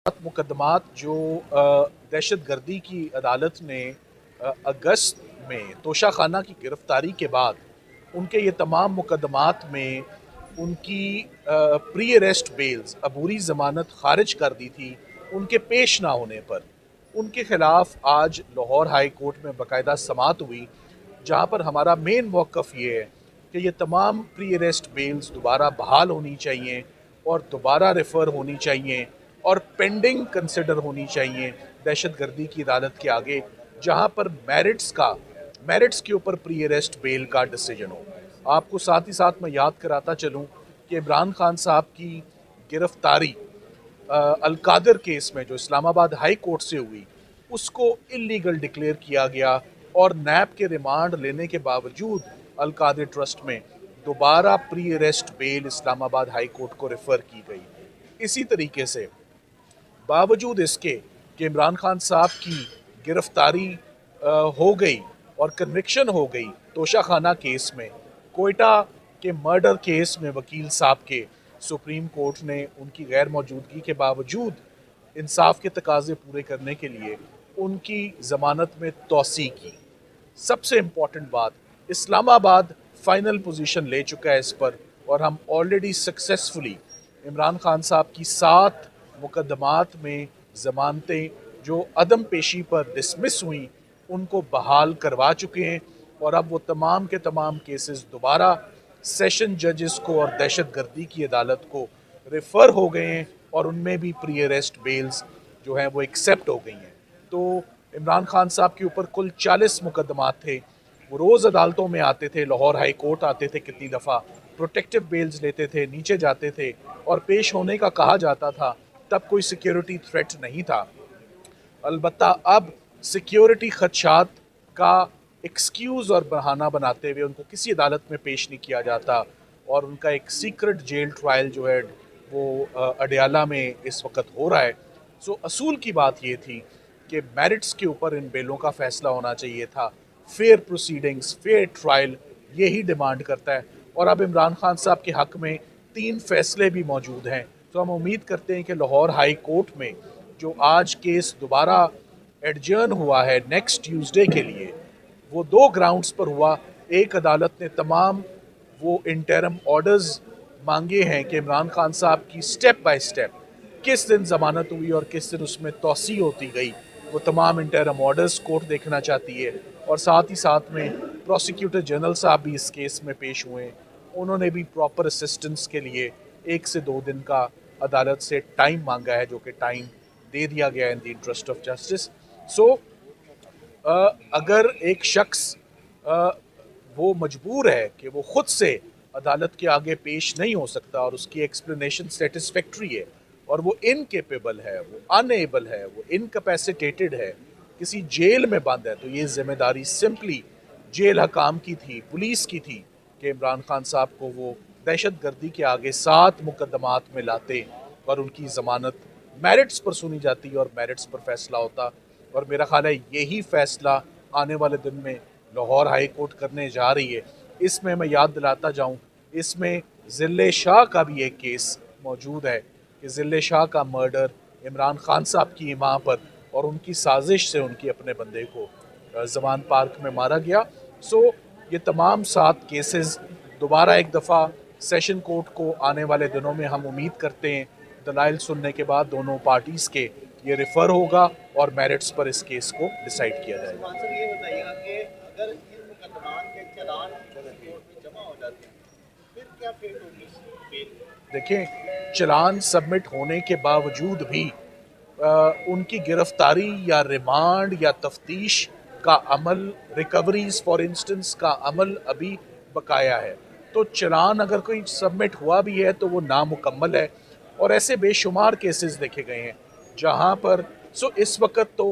मुकदमात जो दहशत गर्दी की अदालत ने अगस्त में तोशा खाना की गिरफ्तारी के बाद उनके ये तमाम मुकदमात में उनकी प्री अरेस्ट बेल्स अबूरी ज़मानत खारिज कर दी थी उनके पेश ना होने पर। उनके ख़िलाफ़ आज लाहौर हाई कोर्ट में बाकायदा समाअत हुई, जहाँ पर हमारा मेन मौक़िफ़ ये है कि ये तमाम प्री अरेस्ट बेल्स दोबारा बहाल होनी चाहिए और दोबारा रेफ़र होनी चाहिए और पेंडिंग कंसिडर होनी चाहिए दहशत गर्दी की अदालत के आगे, जहाँ पर मेरिट्स के ऊपर प्री अरेस्ट बेल का डिसीजन हो। आपको साथ ही साथ मैं याद कराता चलूँ कि इमरान खान साहब की गिरफ्तारी अलकादिर केस में जो इस्लामाबाद हाई कोर्ट से हुई, उसको इलीगल डिक्लेयर किया गया और नैब के रिमांड लेने के बावजूद अलकादिर ट्रस्ट में दोबारा pre arrest bell Islamabad high court को रेफ़र की गई। इसी तरीके से बावजूद इसके कि इमरान खान साहब की गिरफ्तारी हो गई और कन्विक्शन हो गई तोशा खाना केस में, कोयटा के मर्डर केस में वकील साहब के सुप्रीम कोर्ट ने उनकी गैर मौजूदगी के बावजूद इंसाफ के तकाजे पूरे करने के लिए उनकी ज़मानत में तोसी की। सबसे इम्पॉर्टेंट बात, इस्लामाबाद फ़ाइनल पोजीशन ले चुका है इस पर और हम ऑलरेडी सक्सेसफुली इमरान खान साहब की 7 मुकदमात में ज़मानतें जो अदम पेशी पर डिसमिस हुई उनको बहाल करवा चुके हैं और अब वो तमाम के तमाम केसेस दोबारा सेशन जजेस को और दहशत गर्दी की अदालत को रेफ़र हो गए हैं और उनमें भी प्री अरेस्ट बेल्स जो हैं वो एक्सेप्ट हो गई हैं। तो इमरान खान साहब के ऊपर कुल 40 मुकदमात थे। वो रोज़ अदालतों में आते थे, लाहौर हाई कोर्ट आते थे, कितनी दफ़ा प्रोटेक्टिव बेल्स लेते थे, नीचे जाते थे और पेश होने का कहा जाता था। तब कोई सिक्योरिटी थ्रेट नहीं था। अलबत्ता अब सिक्योरिटी खदशात का एक्सक्यूज़ और बहाना बनाते हुए उनको किसी अदालत में पेश नहीं किया जाता और उनका एक सीक्रेट जेल ट्रायल जो है वो अडयाला में इस वक्त हो रहा है। सो असूल की बात ये थी कि मेरिट्स के ऊपर इन बेलों का फ़ैसला होना चाहिए था। फेयर प्रोसीडिंग्स, फेयर ट्रायल, यही डिमांड करता है और अब इमरान खान साहब के हक़ में 3 फ़ैसले भी मौजूद हैं। तो हम उम्मीद करते हैं कि लाहौर हाई कोर्ट में जो आज केस दोबारा एडजर्न हुआ है नेक्स्ट ट्यूसडे के लिए, वो 2 ग्राउंड्स पर हुआ। एक, अदालत ने तमाम वो इंटरम ऑर्डर्स मांगे हैं कि इमरान खान साहब की स्टेप बाय स्टेप किस दिन ज़मानत हुई और किस दिन उसमें तोसी होती गई, वो तमाम इंटरम ऑर्डर्स कोर्ट देखना चाहती है। और साथ ही साथ में प्रोसिक्यूटर जनरल साहब भी इस केस में पेश हुए, उन्होंने भी प्रॉपर असिस्टेंस के लिए 1 से 2 दिन का अदालत से टाइम मांगा है, जो कि टाइम दे दिया गया in the interest of justice. So अगर एक शख्स वो मजबूर है कि वो ख़ुद से अदालत के आगे पेश नहीं हो सकता और उसकी एक्सप्लेनेशन सेटिस्फैक्ट्री है और वो इनकेपेबल है, वो अनएबल है, वो इनकैपेसिटेटेड है, किसी जेल में बंद है, तो ये ज़िम्मेदारी सिंपली जेल हकाम की थी, पुलिस की थी कि इमरान खान साहब को वो दहशत गर्दी के आगे 7 मुकदमात में लाते और उनकी ज़मानत मेरिट्स पर सुनी जाती और मेरिट्स पर फ़ैसला होता। और मेरा ख़्याल है यही फ़ैसला आने वाले दिन में लाहौर हाई कोर्ट करने जा रही है। इसमें मैं याद दिलाता जाऊँ, इसमें ज़िले शाह का भी एक केस मौजूद है कि ज़िले शाह का मर्डर इमरान खान साहब की मां पर और उनकी साजिश से उनकी अपने बंदे को जवान पार्क में मारा गया। सो ये तमाम 7 केसेस दोबारा एक दफ़ा सेशन कोर्ट को आने वाले दिनों में हम उम्मीद करते हैं दलाइल सुनने के बाद दोनों पार्टीज़ के ये रेफ़र होगा और मेरिट्स पर इस केस को डिसाइड किया जाएगा। ये बताइएगा कि अगर इन मुकदमात के चालान कोर्ट में जमा हो जाते हैं, फिर क्या फेट होगी? देखें, चलान सबमिट होने के बावजूद भी उनकी गिरफ्तारी या रिमांड या तफ्तीश का अमल, रिकवरीज फॉर इंस्टेंस का अमल अभी बकाया है। तो चलान अगर कोई सबमिट हुआ भी है तो वो नामुकम्मल है और ऐसे बेशुमार केसेस देखे गए हैं जहाँ पर इस वक्त तो